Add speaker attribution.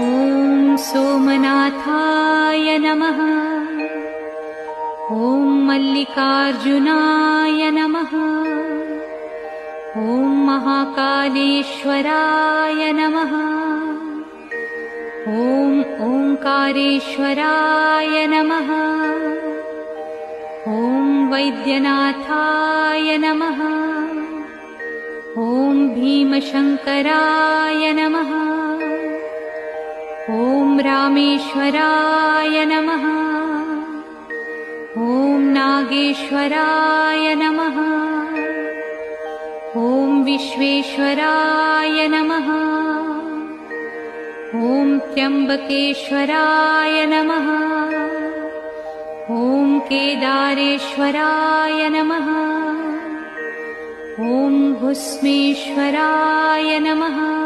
Speaker 1: ॐ सोमनाथाय नमः। ॐ मल्लिकार्जुनाय नमः। ॐ महाकालेश्वराय नमः। ॐ ओंकारेश्वराय नमः। ॐ वैद्यनाथाय नमः। ॐ भीमशंकराय नमः। ॐ रामेश्वराय नमः। ॐ नागेश्वराय नमः। ॐ विश्वेश्वराय नमः। ॐ त्र्यंबकेश्वराय नमः। ॐ केदारेश्वराय नमः। ॐ भुस्मेश्वराय नमः।